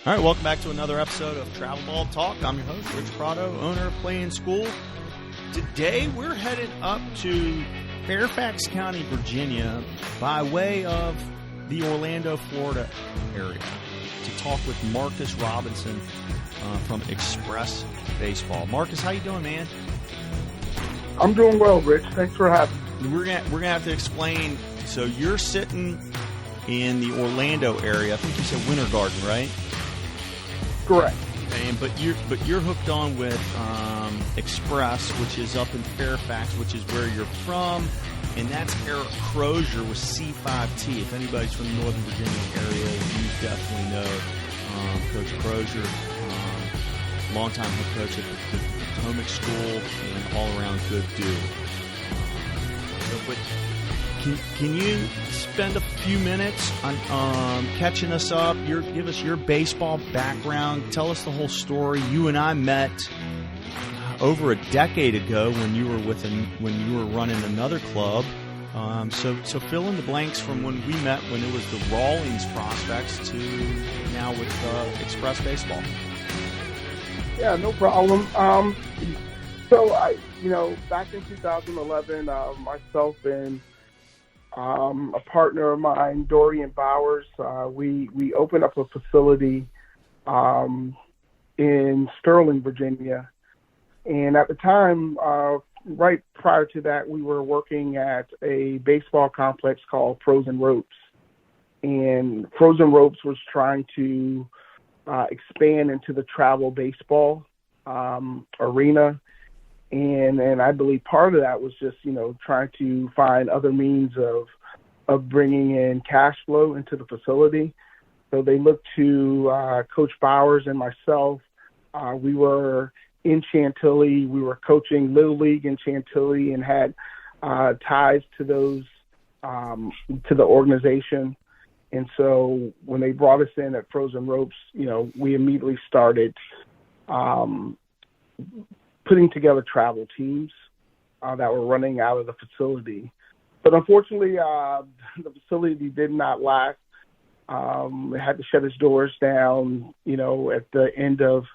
All right, welcome back to another episode of Travel Ball Talk. I'm your host, Rich Prado, owner of Play in School. Today, we're headed up to Fairfax County, Virginia, by way of the Orlando, Florida area to talk with Marcus Robinson from XPress Baseball. Marcus, how you doing, man? I'm doing well, Rich. Thanks for having me. We're gonna have to explain. So you're sitting in the Orlando area. I think you said Winter Garden, right? Correct. But you're hooked on with XPress, which is up in Fairfax, which is where you're from, and that's Eric Crozier with C5T. If anybody's from the Northern Virginia area, you definitely know Coach Crozier, longtime head coach at the Potomac School, and all-around good dude. But can you spend a few minutes on catching us up? Give us your baseball background. Tell us the whole story. You and I met over a decade ago when you were running another club. So fill in the blanks from when we met when it was the Rawlings prospects to now with XPress Baseball. Yeah, no problem. So back in 2011, myself and a partner of mine, Dorian Bowers, we opened up a facility in Sterling, Virginia. And at the time, right prior to that, we were working at a baseball complex called Frozen Ropes. And Frozen Ropes was trying to expand into the travel baseball arena. And I believe part of that was just, trying to find other means of bringing in cash flow into the facility. So they looked to Coach Bowers and myself. We were in Chantilly. We were coaching Little League in Chantilly and had ties to those, to the organization. And so when they brought us in at Frozen Ropes, we immediately started putting together travel teams that were running out of the facility. But unfortunately, the facility did not last. It had to shut its doors down, at the end of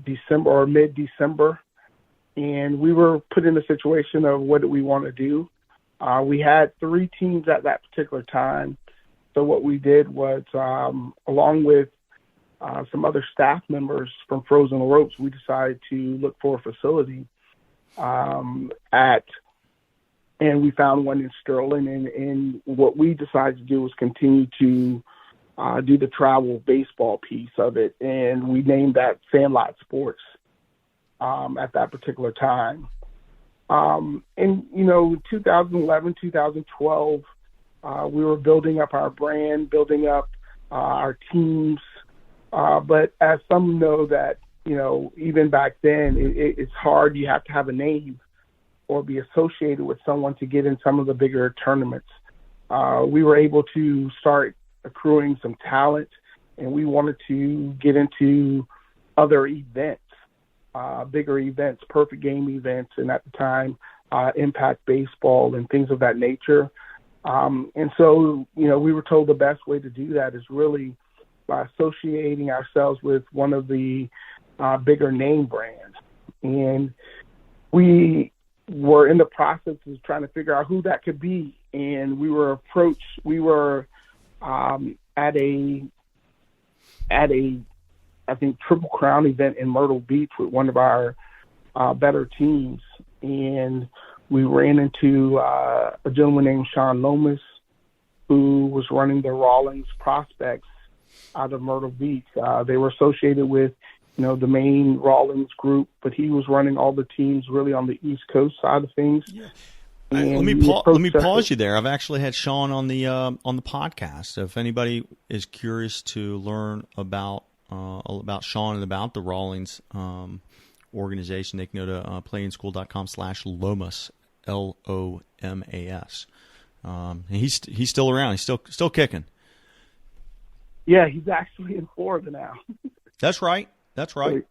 December or mid-December. And we were put in a situation of what do we want to do. We had 3 teams at that particular time. So what we did was, along with some other staff members from Frozen Ropes, we decided to look for a facility and we found one in Sterling. And what we decided to do was continue to do the travel baseball piece of it. And we named that Sandlot Sports at that particular time. In 2011, 2012, we were building up our brand, building up our teams. But as some know that, even back then, it's hard. You have to have a name or be associated with someone to get in some of the bigger tournaments. We were able to start accruing some talent, and we wanted to get into other events, bigger events, perfect game events, and at the time, Impact Baseball and things of that nature. And so, we were told the best way to do that is really by associating ourselves with one of the bigger name brands. And we were in the process of trying to figure out who that could be. And we were at a I think Triple Crown event in Myrtle Beach with one of our better teams. And we ran into a gentleman named Sean Lomas, who was running the Rawlings prospects out of Myrtle Beach. They were associated with, the main Rawlings group, but he was running all the teams really on the East Coast side of things. Yeah. Let me pause you there. I've actually had Sean on the podcast. So if anybody is curious to learn about Sean and about the Rawlings organization, they can go to playinschool.com/Lomas, Lomas. He's still around. He's still kicking. Yeah, he's actually in Florida now. That's right. So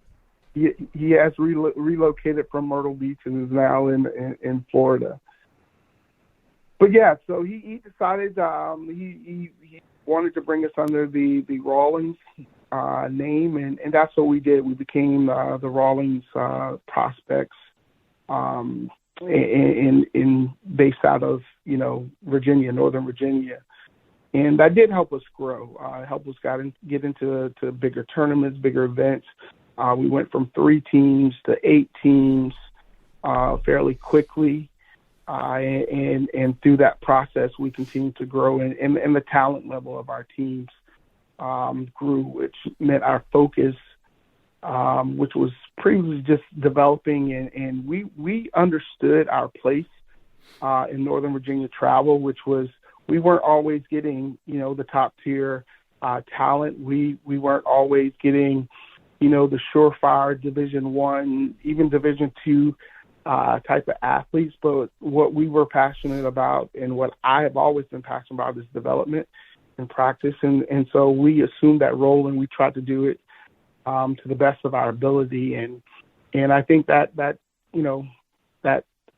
he has relocated from Myrtle Beach and is now in Florida. But yeah, so he decided he wanted to bring us under the Rawlings name, and that's what we did. We became the Rawlings Prospects, based out of Virginia, Northern Virginia, and that did help us grow. Help us get into bigger tournaments, bigger events. We went from 3 teams to 8 teams fairly quickly, and through that process, we continued to grow, and the talent level of our teams grew, which meant our focus, which was previously just developing, and we understood our place in Northern Virginia travel, which was we weren't always getting the top tier talent. We weren't always getting the surefire Division I, even Division II type of athletes. But what we were passionate about, and what I have always been passionate about, is development and practice. And so we assumed that role, and we tried to do it to the best of our ability. And I think that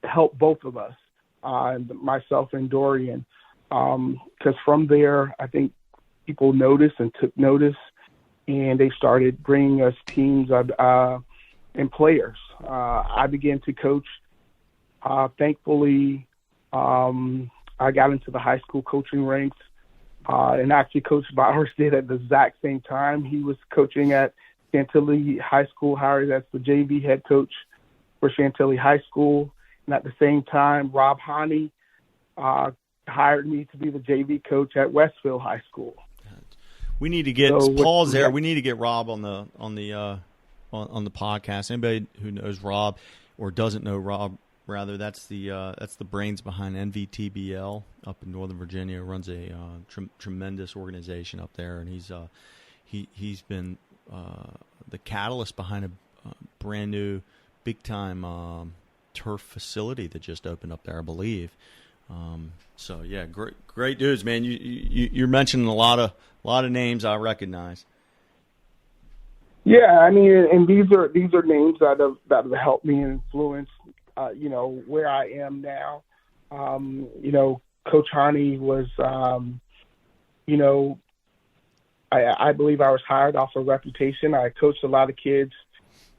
helped both of us, myself and Dorian, because from there, I think people noticed and took notice, and they started bringing us teams and players. I began to coach. Thankfully, I got into the high school coaching ranks, and actually Coach Bowers did at the exact same time. He was coaching at Chantilly High School, hired as the JV head coach for Chantilly High School. And at the same time, Rob Haney hired me to be the JV coach at Westfield High School. We need to get Paul's there. We need to get Rob on the podcast. Anybody who knows Rob or doesn't know Rob, rather, that's the brains behind NVTBL up in Northern Virginia. Runs a tremendous organization up there, and he's been the catalyst behind a brand new big time turf facility that just opened up there, I believe. So yeah, great dudes, man. You're mentioning a lot of names I recognize. Yeah, I mean, and these are names that have helped me and influenced where I am now. Coach Haney was I believe I was hired off of reputation. I coached a lot of kids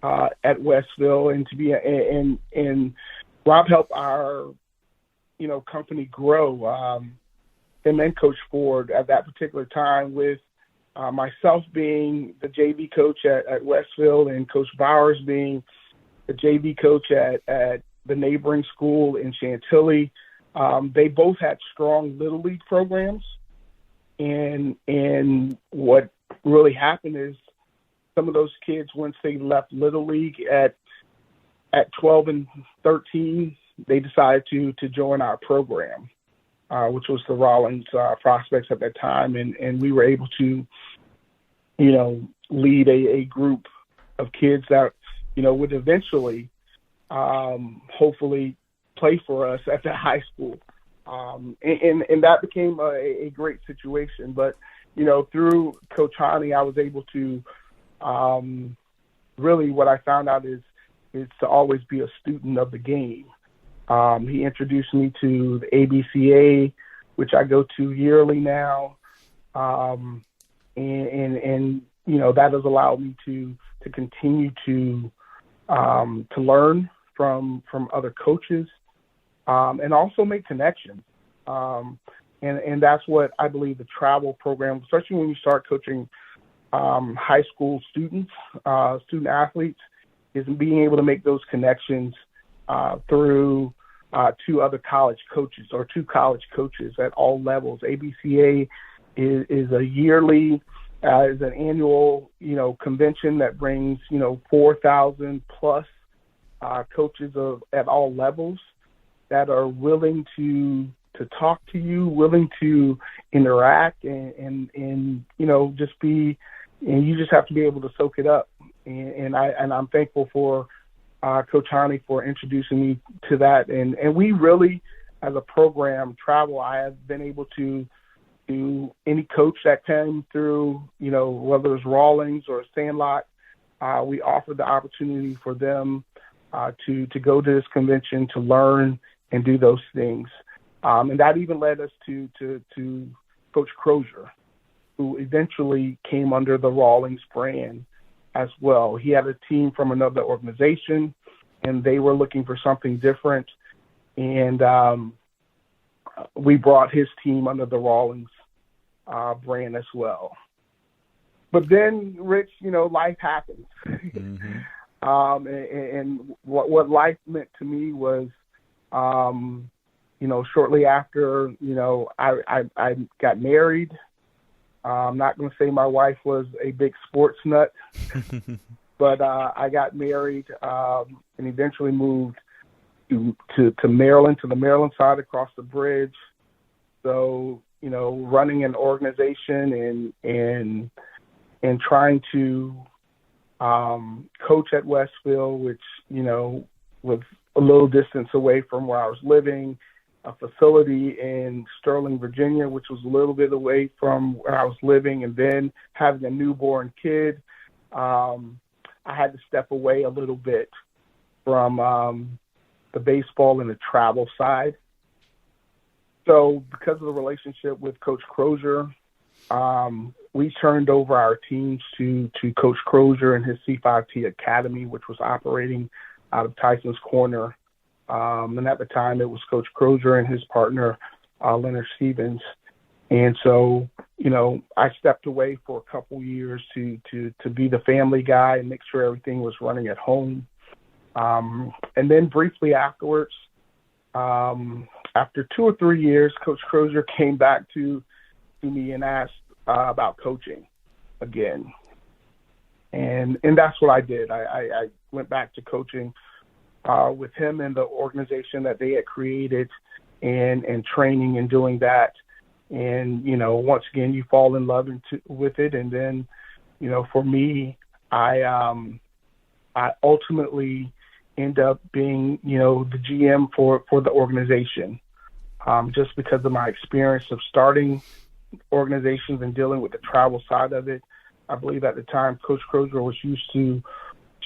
at Westville, and Rob helped our company grow. And then Coach Ford at that particular time, with myself being the JV coach at Westfield, and Coach Bowers being the JV coach at the neighboring school in Chantilly. They both had strong Little League programs. And what really happened is some of those kids, once they left Little League at 12 and 13, they decided to join our program, which was the Rawlings Prospects at that time. And we were able to, lead a group of kids that, would eventually, hopefully play for us at the high school. And that became a great situation. But, through Coach Haney, I was able to really, what I found out is to always be a student of the game. He introduced me to the ABCA, which I go to yearly now. And that has allowed me to continue to learn from other coaches, and also make connections. And that's what I believe the travel program, especially when you start coaching high school student athletes, is being able to make those connections through two college coaches at all levels. ABCA is a yearly, is an annual, convention that brings, 4,000 plus coaches at all levels that are willing to talk to you, willing to interact, and just be, and you just have to be able to soak it up. And I'm thankful for Coach Haney for introducing me to that. And we really, as a program, travel. I have been able to do any coach that came through, whether it's Rawlings or Sandlot, we offered the opportunity for them to go to this convention, to learn and do those things. And that even led us to Coach Crozier. who eventually came under the Rawlings brand as well. He had a team from another organization, and they were looking for something different. And we brought his team under the Rawlings brand as well. But then, Rich, life happens. Mm-hmm. And what life meant to me was, shortly after, I got married. I'm not going to say my wife was a big sports nut, but I got married and eventually moved to Maryland, to the Maryland side across the bridge. So, running an organization and trying to coach at Westfield, which, was a little distance away from where I was living, a facility in Sterling, Virginia, which was a little bit away from where I was living, and then having a newborn kid, I had to step away a little bit from the baseball and the travel side. So because of the relationship with Coach Crozier, we turned over our teams to Coach Crozier and his C5T Academy, which was operating out of Tyson's Corner. And at the time, it was Coach Crozier and his partner, Leonard Stevens. And so, I stepped away for a couple years to be the family guy and make sure everything was running at home. And then briefly afterwards, after 2 or 3 years, Coach Crozier came back to me and asked about coaching again. And that's what I did. I went back to coaching with him and the organization that they had created and training and doing that. And, once again, you fall in love with it. And then, for me, I ultimately end up being, the GM for the organization, just because of my experience of starting organizations and dealing with the travel side of it. I believe at the time Coach Crozier was used to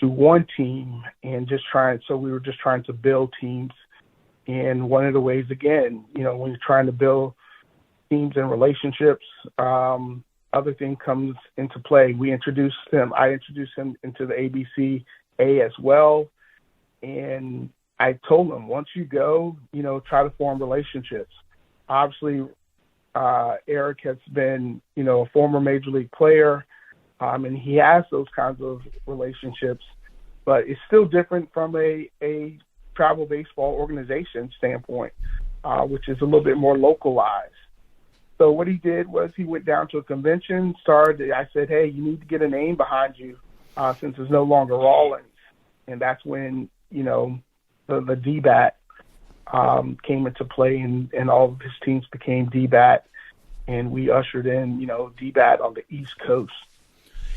one team and so we were just trying to build teams. And one of the ways, again, when you're trying to build teams and relationships, other thing comes into play. I introduced him into the ABCA as well. And I told him, once you go, try to form relationships. Obviously, Eric has been, a former major league player, and he has those kinds of relationships, but it's still different from a travel baseball organization standpoint, which is a little bit more localized. So what he did was he went down to a convention, I said, hey, you need to get a name behind you since it's no longer Rawlings. And that's when, the DBAT came into play, and all of his teams became DBAT, and we ushered in, DBAT on the East Coast.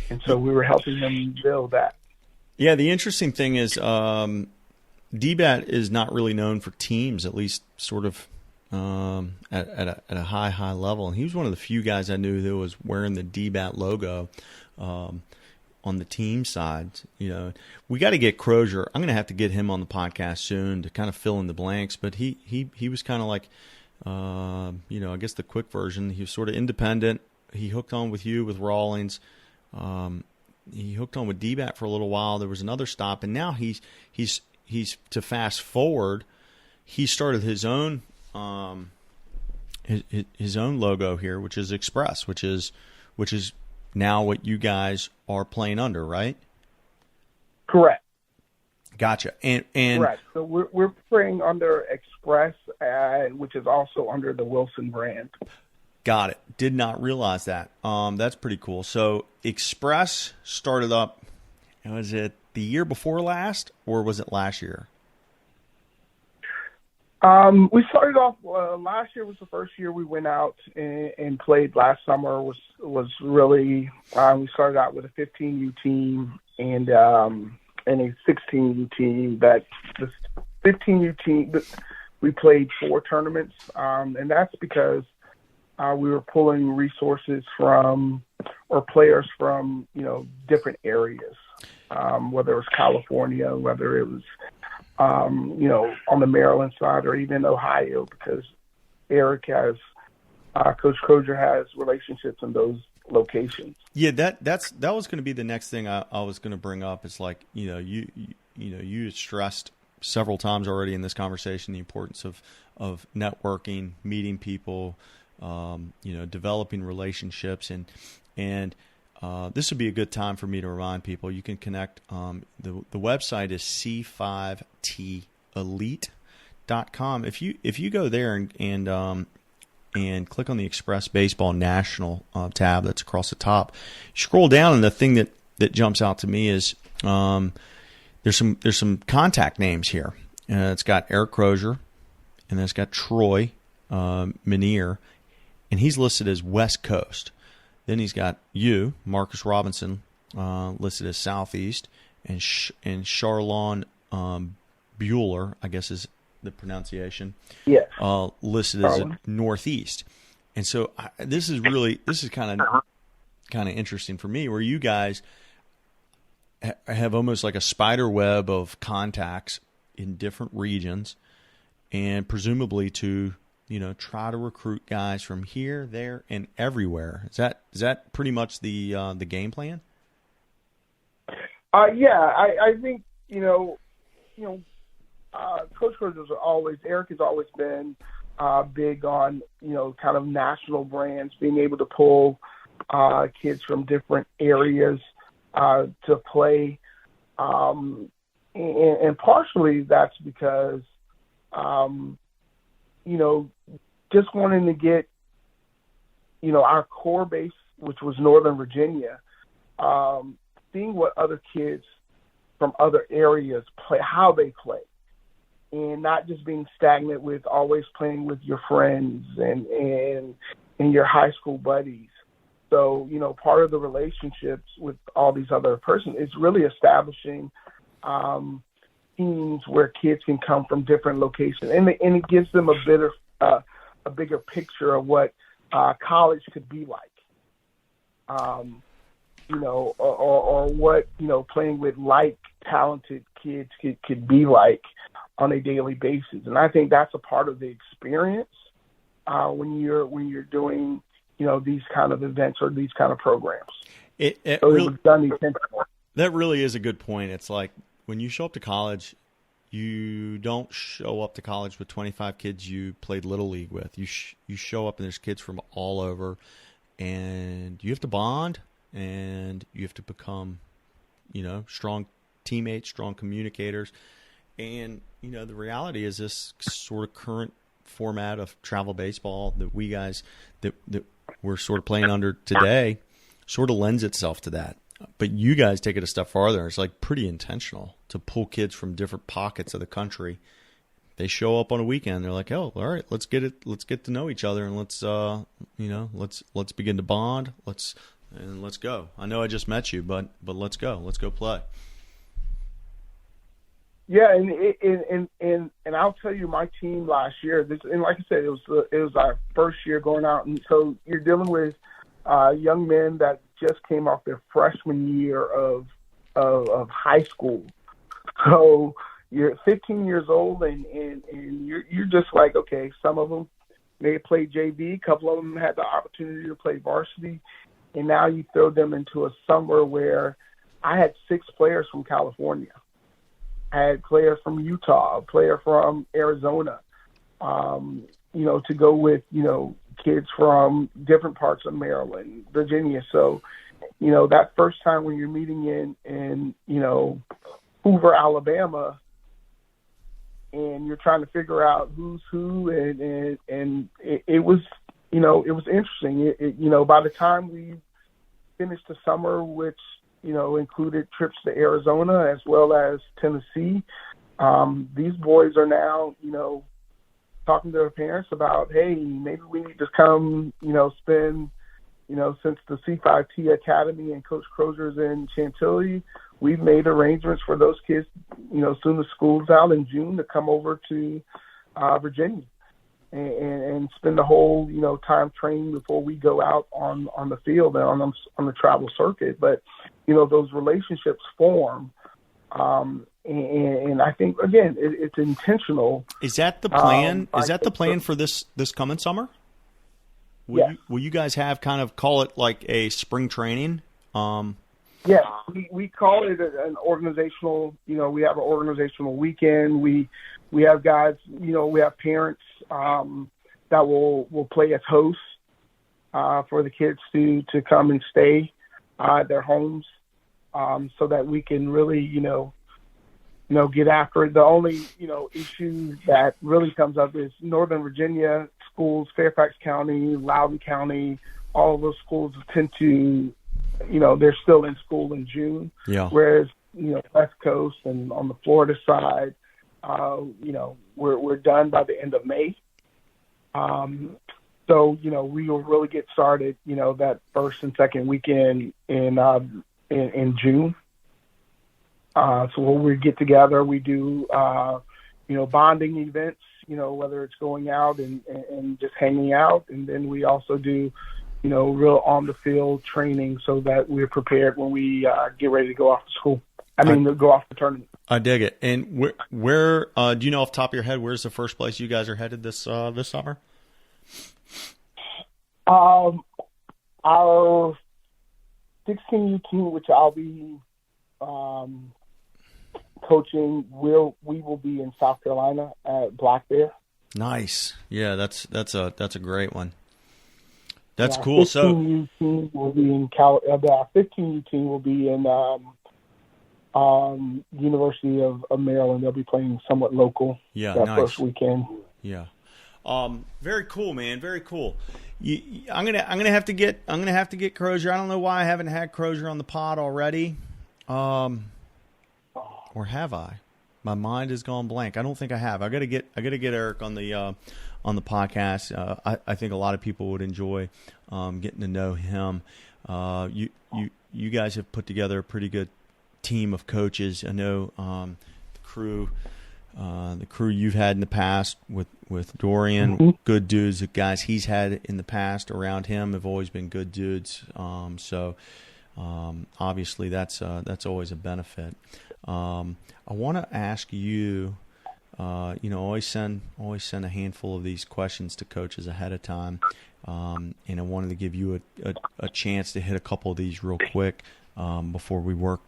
And so we were helping them build that. Yeah, the interesting thing is DBAT is not really known for teams, at least sort of at a high level. And he was one of the few guys I knew that was wearing the DBAT logo on the team side. We got to get Crozier. I'm going to have to get him on the podcast soon to kind of fill in the blanks. But he was kind of like, I guess the quick version. He was sort of independent. He hooked on with you with Rawlings. He hooked on with DBAT for a little while. There was another stop, and now he's to fast forward. He started his own his own logo here, which is XPress, which is now what you guys are playing under, right? Correct. Gotcha. And correct. So we're playing under XPress, which is also under the Wilson brand. Got it. Did not realize that. That's pretty cool. So XPress started up, was it the year before last, or was it last year? We started off last year was the first year we went out and played. Last summer was really we started out with a 15U team and a 16U team. That the 15U team, we played 4 tournaments, and that's because we were pulling resources from or players from different areas, whether it was California, whether it was on the Maryland side or even Ohio, because Eric has, Coach Crozier has relationships in those locations. Yeah, that was going to be the next thing I was going to bring up. It's like, you stressed several times already in this conversation the importance of networking, meeting people, developing relationships, and this would be a good time for me to remind people you can connect. The website is c5telite.com. If you go there and click on the Express Baseball National tab that's across the top, you scroll down, and the thing that jumps out to me is there's some contact names here. It's got Eric Crozier, and then it's got Troy Minier, and he's listed as West Coast. Then he's got you, Marcus Robinson, listed as Southeast, and Charlon Bueller, I guess is the pronunciation. Yes. Listed as a Northeast. And so this is kind of interesting for me, where you guys have almost like a spider web of contacts in different regions, and presumably to try to recruit guys from here, there, and everywhere. Is that pretty much the game plan? I think Coach Eric has always been big on kind of national brands, being able to pull kids from different areas to play, and partially that's because just wanting to get our core base, which was Northern Virginia, seeing what other kids from other areas play, how they play, and not just being stagnant with always playing with your friends and your high school buddies. So, part of the relationships with all these other persons is really establishing teams where kids can come from different locations, and it gives them a bigger picture of what college could be like, or what playing with talented kids could be like on a daily basis. And I think that's a part of the experience when you're doing these kind of events or these kind of programs. It was done intentionally. That really is a good point. It's like when you show up to college, you don't show up to college with 25 kids you played Little League with. You show up and there's kids from all over, and you have to bond, and you have to become, strong teammates, strong communicators. And, the reality is this sort of current format of travel baseball that we guys that we're sort of playing under today sort of lends itself to that. But you guys take it a step farther. It's like pretty intentional to pull kids from different pockets of the country. They show up on a weekend. They're like, "Oh, all right, let's get to know each other, and let's begin to bond. Let's go. I know I just met you, but let's go. Let's go play." Yeah, and I'll tell you, my team last year. And like I said, it was our first year going out, and so you're dealing with young men that just came off their freshman year of high school. So you're 15 years old, and you're just like, okay, some of them they played JV, a couple of them had the opportunity to play varsity, and now you throw them into a summer where I had 6 players from California. I had players from Utah, a player from Arizona, to go with, kids from different parts of Maryland, Virginia. So, that first time when you're meeting in Hoover, Alabama, and you're trying to figure out who's who, and it was interesting. By the time we finished the summer, which, included trips to Arizona as well as Tennessee, these boys are now, talking to their parents about, hey, maybe we need to come, spend, since the C5T Academy and Coach Crozier's in Chantilly, we've made arrangements for those kids, soon as school's out in June, to come over to Virginia and spend the whole, time training before we go out on the field and on the travel circuit. But, those relationships form. And I think, again, it's intentional. Is that the plan? Is that the plan for this coming summer? will you guys have kind of call it like a spring training? Yes, we call it an organizational. We have an organizational weekend. We have guys. We have parents that will play as hosts for the kids to come and stay at their homes, so that we can really get after it. The only issue that really comes up is Northern Virginia schools, Fairfax County, Loudoun County. All of those schools tend to, they're still in school in June. Yeah. Whereas West Coast and on the Florida side, we're done by the end of May. So we will really get started that first and second weekend in June. So when we get together, we do bonding events, whether it's going out and just hanging out, and then we also do real on the field training so that we're prepared when we get ready to go off to school. Go off the tournament. I dig it. And where do you know off the top of your head, where's the first place you guys are headed this summer? Our 16U team, which I'll be coaching, we will be in South Carolina at Black Bear. Nice. Yeah, that's a great one. That's our cool. 15U team will be in our 15U team will be in University of Maryland. They'll be playing somewhat local. Yeah, that nice. First weekend. Yeah. Very cool, man. Very cool. I'm gonna have to get Crozier. I don't know why I haven't had Crozier on the pod already. Or have I? My mind has gone blank. I don't think I have. I gotta get Eric on the podcast. I think a lot of people would enjoy getting to know him. You guys have put together a pretty good team of coaches. I know the crew you've had in the past with Dorian, mm-hmm. good dudes. The guys he's had in the past around him have always been good dudes. So obviously that's always a benefit. I want to ask you, always send a handful of these questions to coaches ahead of time, and I wanted to give you a chance to hit a couple of these real quick before we work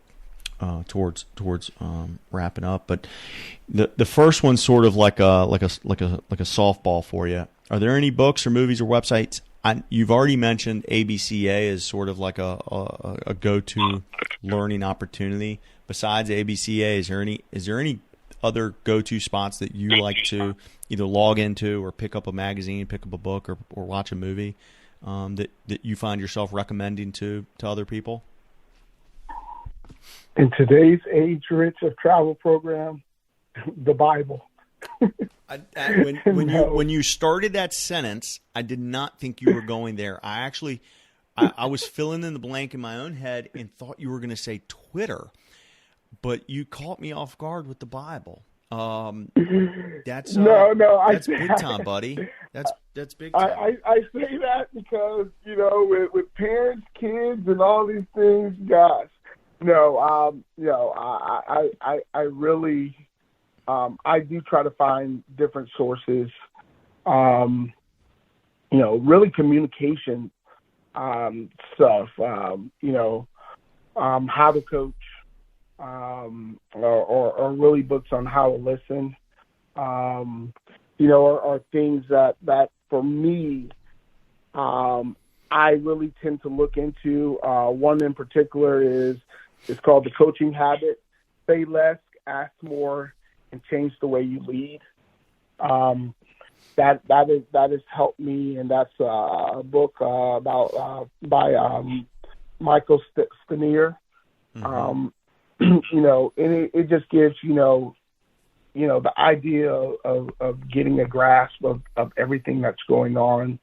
towards wrapping up. But the first one's sort of like a softball for you. Are there any books or movies or websites? You've already mentioned ABCA as sort of like a go-to learning opportunity. Besides ABCA, is there any other go-to spots that you like to either log into or pick up a magazine, pick up a book, or watch a movie that you find yourself recommending to other people? In today's age-rich of travel program, the Bible. When you started that sentence, I did not think you were going there. I was filling in the blank in my own head and thought you were going to say Twitter, but you caught me off guard with the Bible. That's big time, buddy. That's big time. I say that because with parents, kids, and all these things, gosh. I really, I do try to find different sources, really communication stuff, how to coach, or really books on how to listen, are things that for me, I really tend to look into. One in particular is called The Coaching Habit. Say less, ask more, and change the way you lead. That has helped me, and that's a book by Michael Stanier. Mm-hmm. And it just gives the idea of getting a grasp of everything that's going on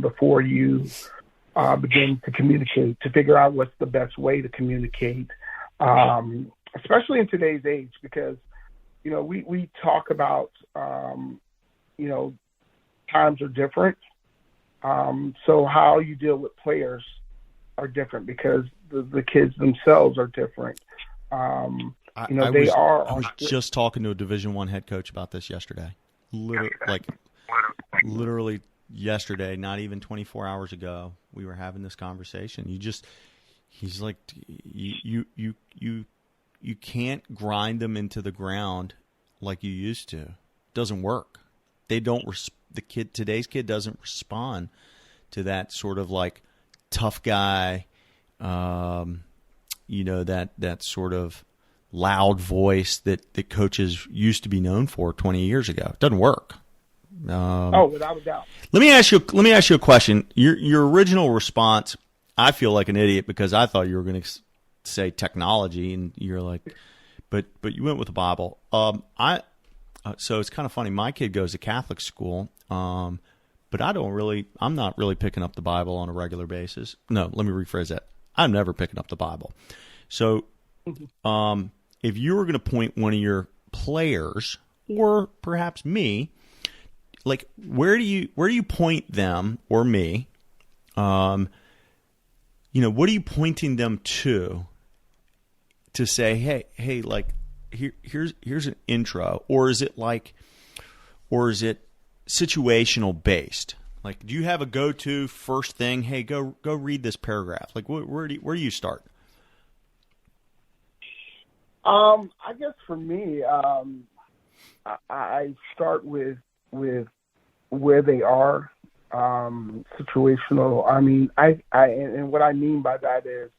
before you begin to communicate, to figure out what's the best way to communicate, especially in today's age, because, we talk about, times are different. So how you deal with players are different because the kids themselves are different. I was just talking to a Division I head coach about this yesterday. Literally yesterday, not even 24 hours ago, we were having this conversation. He's like, you can't grind them into the ground like you used to. It doesn't work. They don't. Today's kid doesn't respond to that sort of like tough guy, that sort of loud voice that coaches used to be known for 20 years ago. It doesn't work. Without a doubt. Let me ask you a question. Your original response, I feel like an idiot because I thought you were going to say technology, and you're like, but you went with the Bible. So it's kind of funny. My kid goes to Catholic school, but I'm not really picking up the Bible on a regular basis. No, let me rephrase that. I'm never picking up the Bible. So, if you were going to point one of your players, or perhaps me, like where do you point them or me? What are you pointing them to say, hey, like here's an intro, or is it situational based? Like, do you have a go-to first thing? Hey, go read this paragraph. Like, where do you start? I guess for me, I start with where they are, situational. I mean, and what I mean by that is,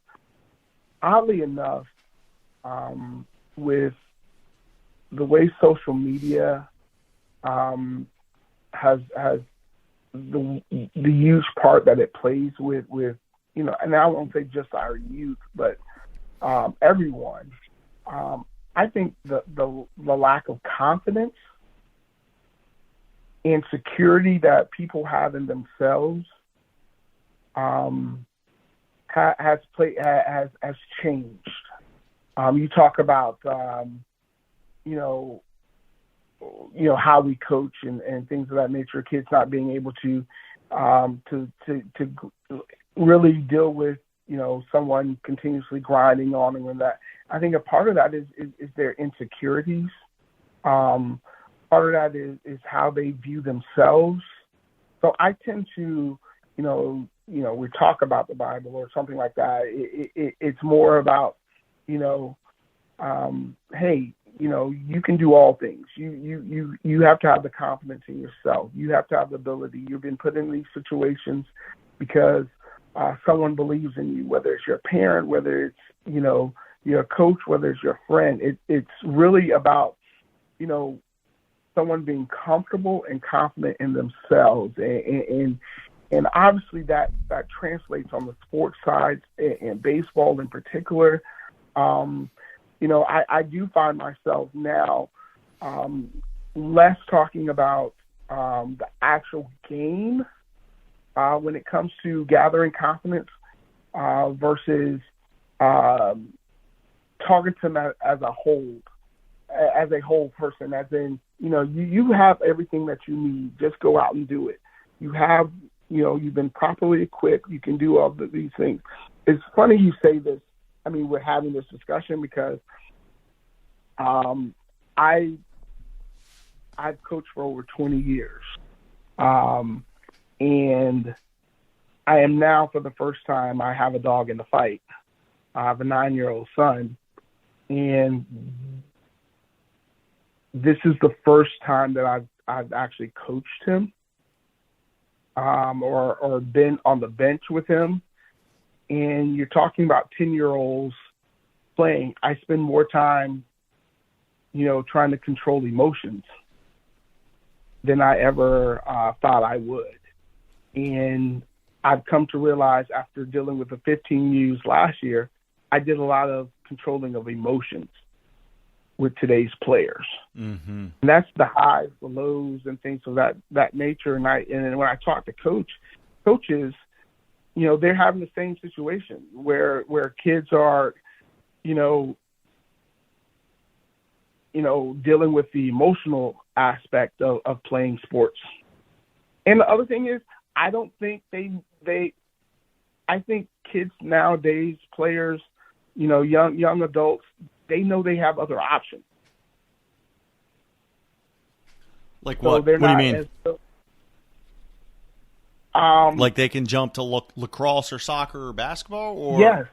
oddly enough, with the way social media has the huge part that it plays with and I won't say just our youth, but everyone. I think the lack of confidence and security that people have in themselves has changed. You talk about how we coach and things of that nature. Kids not being able to really deal with someone continuously grinding on them, and that. I think a part of that is their insecurities. Part of that is how they view themselves. So I tend to, we talk about the Bible or something like that. It's more about, hey, you can do all things. You have to have the confidence in yourself. You have to have the ability. You've been put in these situations because someone believes in you, whether it's your parent, whether it's, your coach, whether it's your friend. It's really about, someone being comfortable and confident in themselves. And obviously that translates on the sports side and baseball in particular. I do find myself now less talking about the actual game when it comes to gathering confidence versus talking to them as a whole person, as in, you have everything that you need. Just go out and do it. You have, you've been properly equipped. You can do all these things. It's funny you say this. I mean, we're having this discussion because I've coached for over 20 years. And I am now, for the first time, I have a dog in the fight. I have a 9-year-old son. And this is the first time that I've actually coached him or been on the bench with him. And you're talking about 10-year-olds playing. I spend more time, trying to control emotions than I ever thought I would. And I've come to realize after dealing with the 15 U's last year, I did a lot of controlling of emotions with today's players. Mm-hmm. And that's the highs, the lows, and things of that nature. And when I talk to coaches, they're having the same situation where kids are, dealing with the emotional aspect of playing sports. And the other thing is, I don't think I think kids nowadays, players, young adults, they know they have other options. Like what? What do you mean? Like they can jump to lacrosse or soccer or basketball, or yes,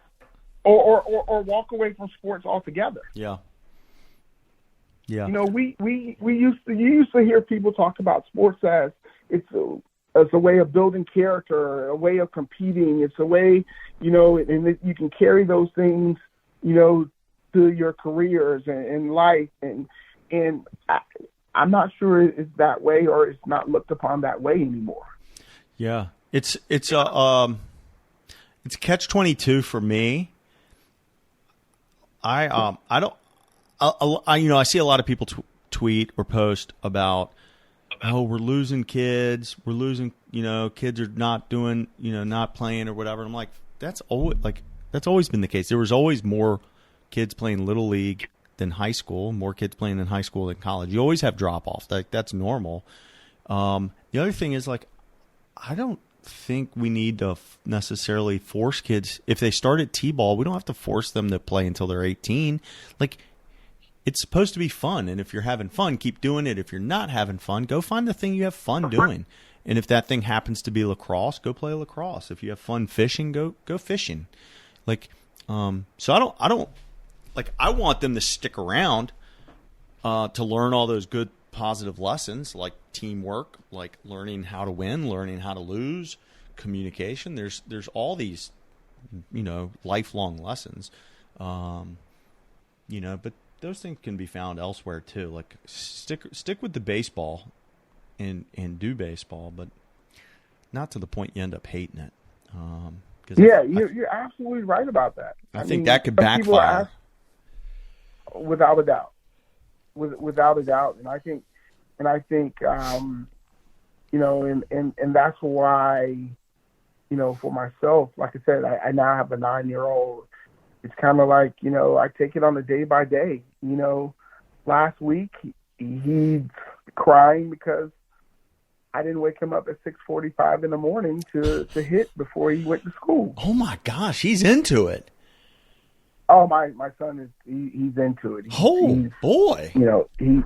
or walk away from sports altogether. Yeah. Yeah. You know, you used to hear people talk about sports as it's a way of building character, a way of competing. It's a way, you know, and you can carry those things, you know, to your careers and life. And I'm not sure it's that way, or it's not looked upon that way anymore. Yeah, it's catch-22 for me. I see a lot of people tweet or post about, oh, we're losing kids, kids are not doing, not playing or whatever. And I'm like, that's always been the case. There was always more kids playing little league than high school, more kids playing in high school than college. You always have drop off. That's normal. The other thing is, like, I don't think we need to necessarily force kids. If they start at T-ball, we don't have to force them to play until they're 18. Like, it's supposed to be fun, and if you're having fun, keep doing it. If you're not having fun, go find the thing you have fun doing. And if that thing happens to be lacrosse, go play lacrosse. If you have fun fishing, go fishing. Like, so I don't like, I want them to stick around to learn all those good positive lessons, like teamwork, like learning how to win, learning how to lose, communication. There's all these, lifelong lessons, but those things can be found elsewhere too. Like stick with the baseball and do baseball, but not to the point you end up hating it. You're absolutely right about that. I think that could backfire. Without a doubt. Without a doubt. And I think, and that's why, for myself, like I said, I now have a 9-year-old. It's kind of like, I take it on a day by day. Last week he's crying because I didn't wake him up at 6:45 in the morning to hit before he went to school. Oh my gosh, he's into it. Oh, my son he's into it. He's boy. He's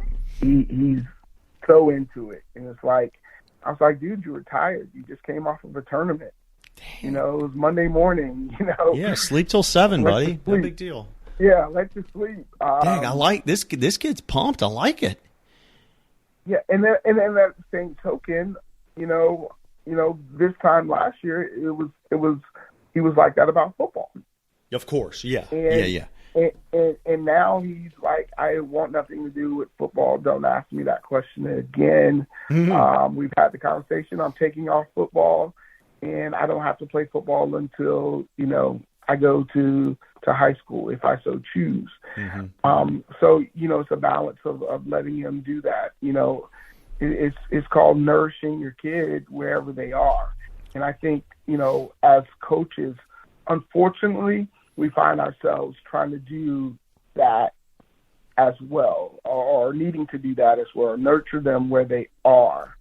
so into it. And it's like, I was like, dude, you were tired. You just came off of a tournament. Damn. It was Monday morning, Yeah, sleep till 7, buddy. No big deal. Yeah, let you sleep. Dang, I like this. This kid's pumped. I like it. Yeah, and then at the same token, this time last year it was he was like that about football. Of course, yeah. And now he's like, I want nothing to do with football. Don't ask me that question again. Mm-hmm. We've had the conversation. I'm taking off football, and I don't have to play football until I go to high school if I so choose. Mm-hmm. So it's a balance of letting him do that. It's called nourishing your kid wherever they are. And I think as coaches, unfortunately, we find ourselves trying to do that as well, or needing to do that as well, nurture them where they are.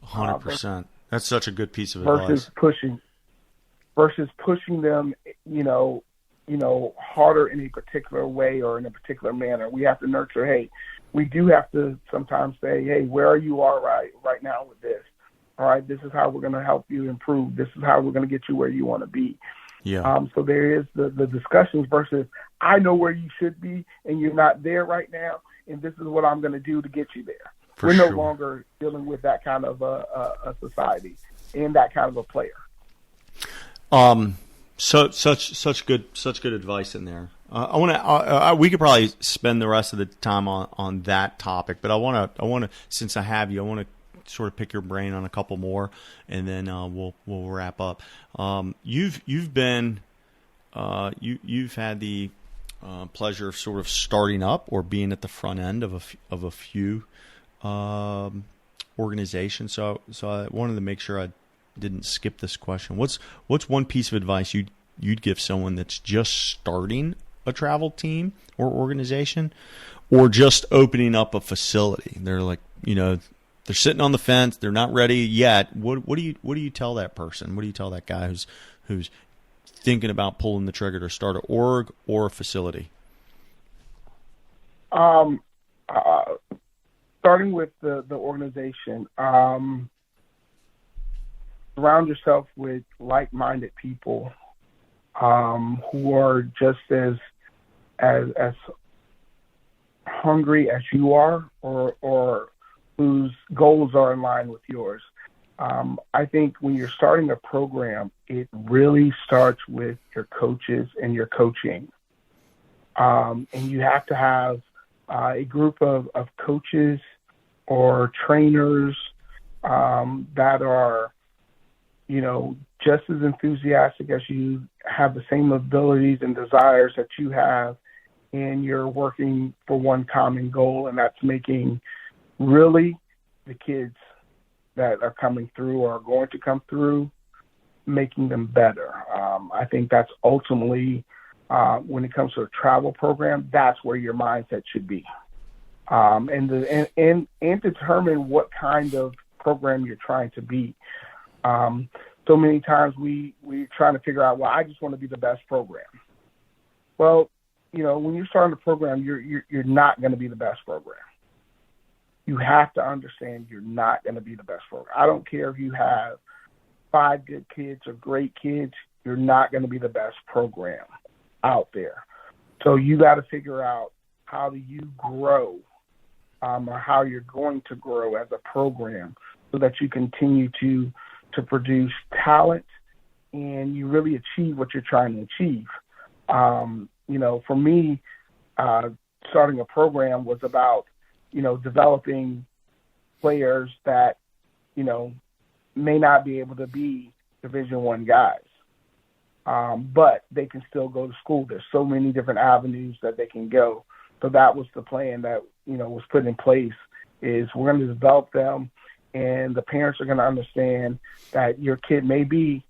100%. That's such a good piece of advice. Versus pushing them, harder in a particular way or in a particular manner. We have to nurture. Hey, we do have to sometimes say, hey, where are you right now with this? All right, this is how we're going to help you improve. This is how we're going to get you where you want to be. Yeah. So there is the discussions versus, I know where you should be and you're not there right now, and this is what I'm going to do to get you there. We're no longer dealing with that kind of a society and that kind of a player. So such good advice in there. I want to. We could probably spend the rest of the time on that topic, but I want to. Since I have you, I want to sort of pick your brain on a couple more, and then we'll wrap up. You've had the pleasure of sort of starting up or being at the front end of a few organizations. So I wanted to make sure I didn't skip this question. What's one piece of advice you'd give someone that's just starting a travel team or organization, or just opening up a facility? They're like, they're sitting on the fence. They're not ready yet. What do you tell that person? What do you tell that guy who's thinking about pulling the trigger to start an org or a facility? Starting with the organization, surround yourself with like-minded people who are just as hungry as you are, or whose goals are in line with yours. I think when you're starting a program, it really starts with your coaches and your coaching. And you have to have a group of coaches or trainers that are, just as enthusiastic as you, have the same abilities and desires that you have, and you're working for one common goal, and that's making really the kids that are coming through or are going to come through, making them better. I think that's ultimately, when it comes to a travel program, that's where your mindset should be. And determine what kind of program you're trying to be. So many times we're trying to figure out, well, I just want to be the best program. Well, when you're starting a program, you're not going to be the best program. You have to understand you're not going to be the best program. I don't care if you have 5 good kids or great kids, you're not going to be the best program out there. So you got to figure out, how do you grow, or how you're going to grow as a program, so that you continue to produce talent and you really achieve what you're trying to achieve. For me, starting a program was about, developing players that, may not be able to be Division I guys, but they can still go to school. There's so many different avenues that they can go. So that was the plan that, was put in place, is we're going to develop them, and the parents are going to understand that your kid may be,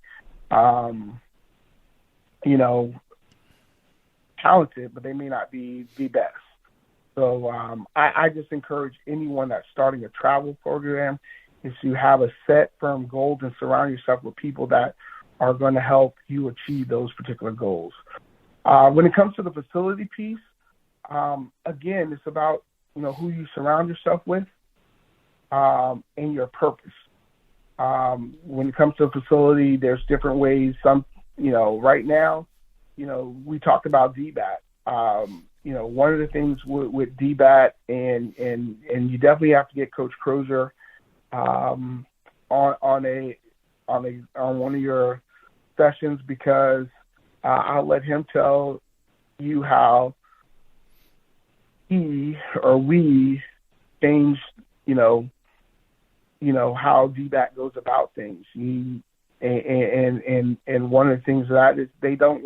talented, but they may not be the best. So I just encourage anyone that's starting a travel program is to have a set, firm goals and surround yourself with people that are going to help you achieve those particular goals. When it comes to the facility piece, again, it's about, who you surround yourself with and your purpose. When it comes to a facility, there's different ways. Some, right now, we talked about DBAT. One of the things with DBAT, and you definitely have to get Coach Crozier on one of your sessions, because I'll let him tell you how he or we changed, how DBAT goes about things. And one of the things that is they don't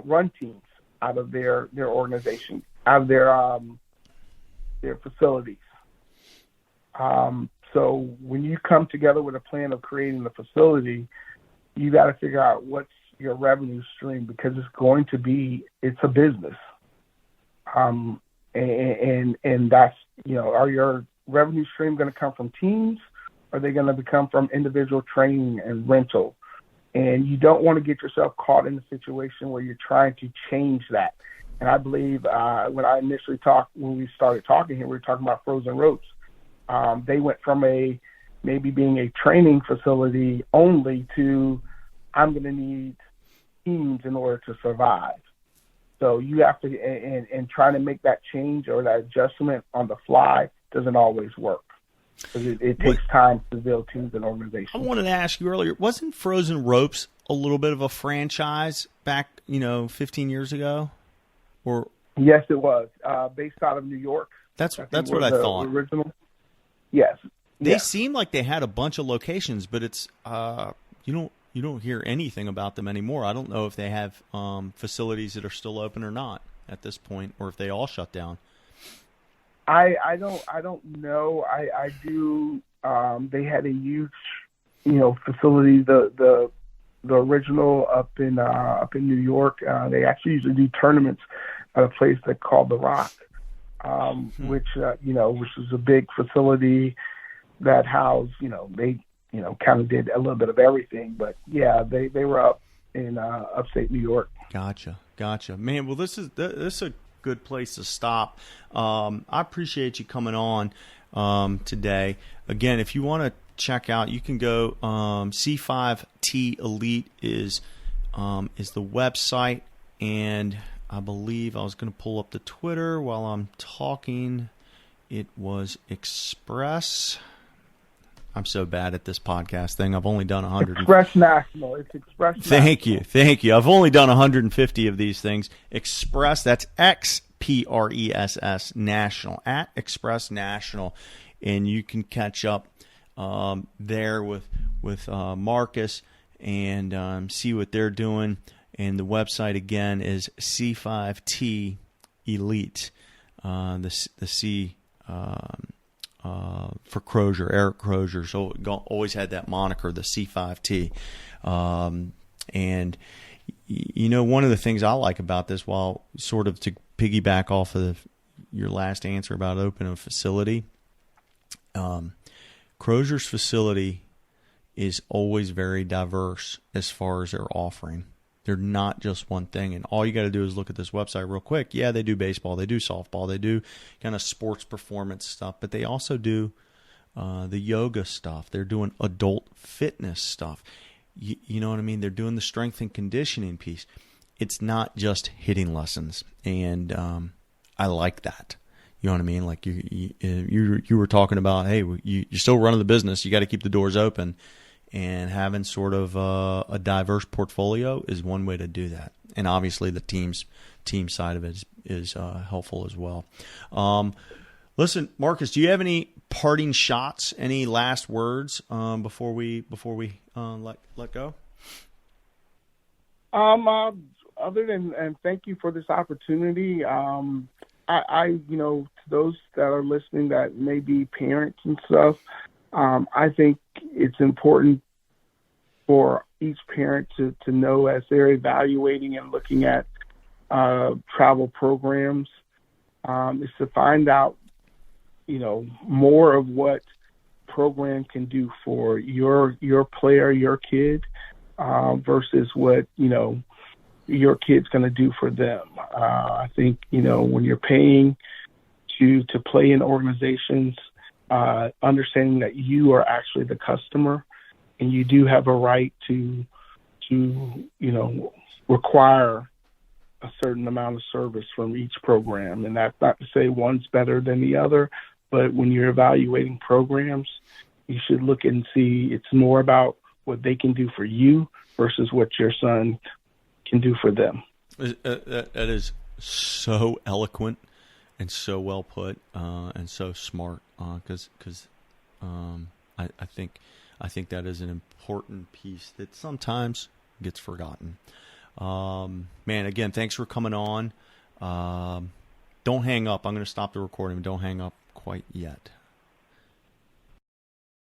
run teams out of their organization, out of their facilities. So when you come together with a plan of creating the facility, you got to figure out what's your revenue stream, because it's a business. And that's, are your revenue stream going to come from teams? Or are they going to come from individual training and rental? And you don't want to get yourself caught in a situation where you're trying to change that. And I believe when we started talking here, we were talking about Frozen Ropes. They went from maybe being a training facility only to, I'm going to need teams in order to survive. So you have to, and trying to make that change or that adjustment on the fly doesn't always work. It takes time to build teams and organizations. I wanted to ask you earlier, wasn't Frozen Ropes a little bit of a franchise back, 15 years ago? Or yes, it was based out of New York. That's what I thought. Original. Yes. They seem like they had a bunch of locations, but it's you don't hear anything about them anymore. I don't know if they have facilities that are still open or not at this point, or if they all shut down. I don't know. I do. They had a huge, facility. The original up in New York. They actually usually do tournaments at a place they called The Rock, which is a big facility that housed. They kind of did a little bit of everything. But yeah, they were up in upstate New York. Gotcha. Man, well, this is a good place to stop. I appreciate you coming on today. Again, if you want to check out, you can go C5T Elite is the website, and I believe I was going to pull up the Twitter while I'm talking. It was XPress. I'm so bad at this podcast thing. I've only done 100. XPress National. It's XPress National. Thank you. I've only done 150 of these things. XPress, that's XPress National, at XPress National. And you can catch up there with Marcus and see what they're doing. And the website, again, is C5T Elite. The C... for Crozier, Eric Crozier. So always had that moniker, the C5T. And, one of the things I like about this, while sort of to piggyback off of your last answer about opening a facility, Crozier's facility is always very diverse as far as their offering. They're not just one thing, and all you got to do is look at this website real quick. Yeah, they do baseball, they do softball, they do kind of sports performance stuff, but they also do the yoga stuff. They're doing adult fitness stuff. You know what I mean? They're doing the strength and conditioning piece. It's not just hitting lessons, and I like that. You know what I mean? Like you were talking about, hey, you're still running the business. You got to keep the doors open. And having sort of a diverse portfolio is one way to do that. And obviously the team side of it is helpful as well. Listen, Marcus, do you have any parting shots, any last words before we let go? Other than, and thank you for this opportunity. I to those that are listening that may be parents and stuff, I think it's important for each parent to know, as they're evaluating and looking at travel programs, is to find out, more of what program can do for your player, your kid, versus what, your kid's going to do for them. I think, when you're paying to play in organizations, understanding that you are actually the customer and you do have a right to require a certain amount of service from each program. And that's not to say one's better than the other, but when you're evaluating programs, you should look and see it's more about what they can do for you versus what your son can do for them. That is so eloquent and so well put, and so smart. Because I think that is an important piece that sometimes gets forgotten. Man, again, thanks for coming on. Don't hang up. I'm going to stop the recording. Don't hang up quite yet.